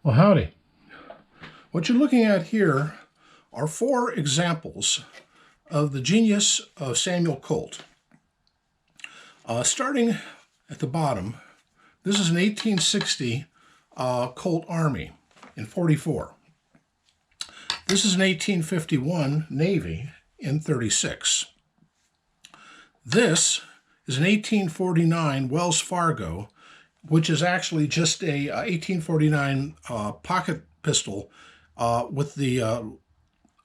Well, howdy. What you're looking at here are 4 examples of the genius of Samuel Colt. Starting at the bottom, this is an 1860 Colt Army in 44. This is an 1851 Navy in 36. This is an 1849 Wells Fargo, which is actually just a 1849 pocket pistol with the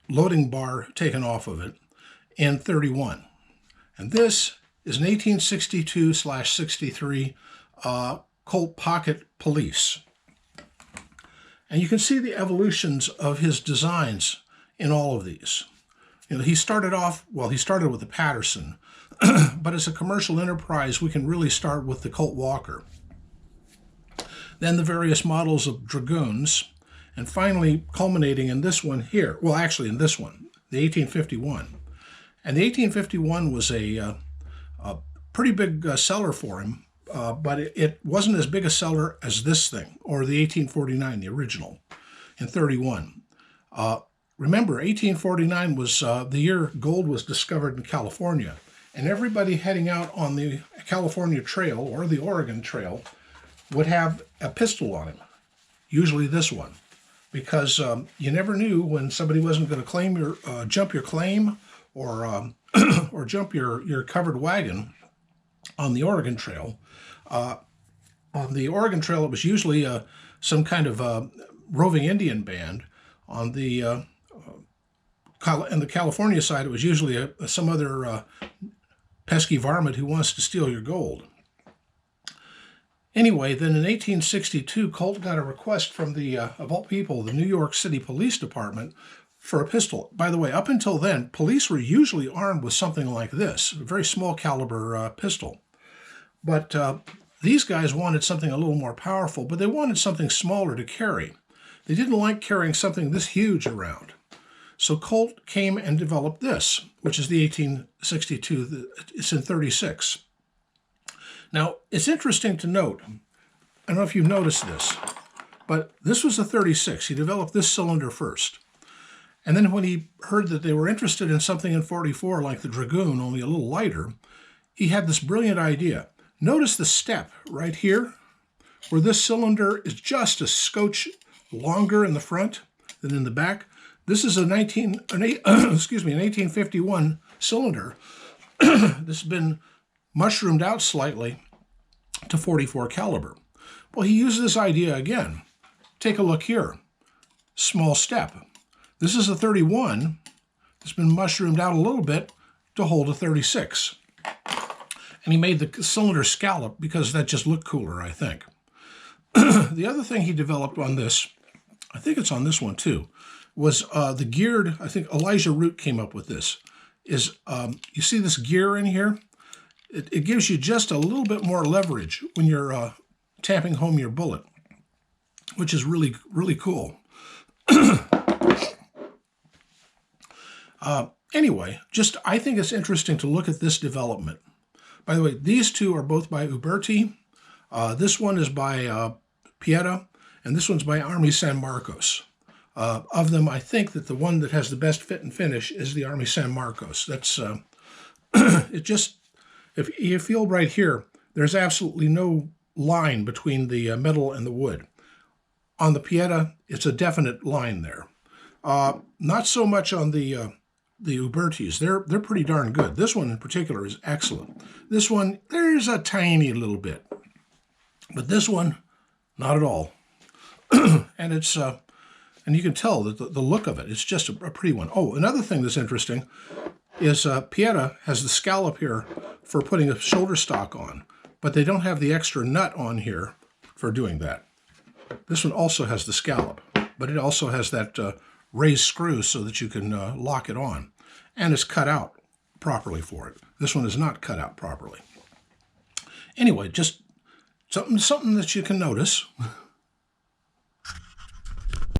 loading bar taken off of it in 31. And this is an 1862/63 Colt Pocket Police. And you can see the evolutions of his designs in all of these. You know, he started with the Patterson, but as a commercial enterprise, we can really start with the Colt Walker. Then the various models of dragoons, and finally culminating in this one here. Well, actually in this one, the 1851. And the 1851 was a pretty big seller for him, but it wasn't as big a seller as this thing, or the 1849, the original, in 31. Remember, 1849 was the year gold was discovered in California, and everybody heading out on the California Trail or the Oregon Trail would have a pistol on him, usually this one, because you never knew when somebody wasn't going to claim your jump your claim or or jump your covered wagon on the Oregon Trail. On the Oregon Trail, it was usually some kind of roving Indian band. On the in the California side, it was usually some other pesky varmint who wants to steal your gold. Anyway, then in 1862, Colt got a request from the, of all people, the New York City Police Department for a pistol. By the way, up until then, police were usually armed with something like this, a very small caliber pistol. But these guys wanted something a little more powerful, but they wanted something smaller to carry. They didn't like carrying something this huge around. So Colt came and developed this, which is the 1862, it's in 36. Now, it's interesting to note, I don't know if you've noticed this, but this was a 36. He developed this cylinder first. And then when he heard that they were interested in something in 44 like the Dragoon, only a little lighter, he had this brilliant idea. Notice the step right here, where this cylinder is just a scotch longer in the front than in the back. This is an 1851 cylinder. This has been mushroomed out slightly to 44 caliber. Well, he used this idea again. Take a look here. Small step. This is a 31. It's been mushroomed out a little bit to hold a 36. And he made the cylinder scallop because that just looked cooler, I think. The other thing he developed on this, I think it's on this one too, was the geared, I think Elijah Root came up with this, is you see this gear in here? It gives you just a little bit more leverage when you're tapping home your bullet, which is really, really cool. Anyway, I think it's interesting to look at this development. By the way, these two are both by Uberti. This one is by Pieta, and this one's by Army San Marcos. Of them, I think that the one that has the best fit and finish is the Army San Marcos. That's it just. If you feel right here, there's absolutely no line between the metal and the wood. On the Pieta, it's a definite line there. Not so much on the Ubertis. They're pretty darn good. This one in particular is excellent. This one, there's a tiny little bit, but this one, not at all. And it's and you can tell that the look of it. It's just a pretty one. Oh, another thing that's interesting is Pieta has the scallop here for putting a shoulder stock on, but they don't have the extra nut on here for doing that. This one also has the scallop, but it also has that raised screw so that you can lock it on, and it's cut out properly for it. This one is not cut out properly. Anyway, just something that you can notice.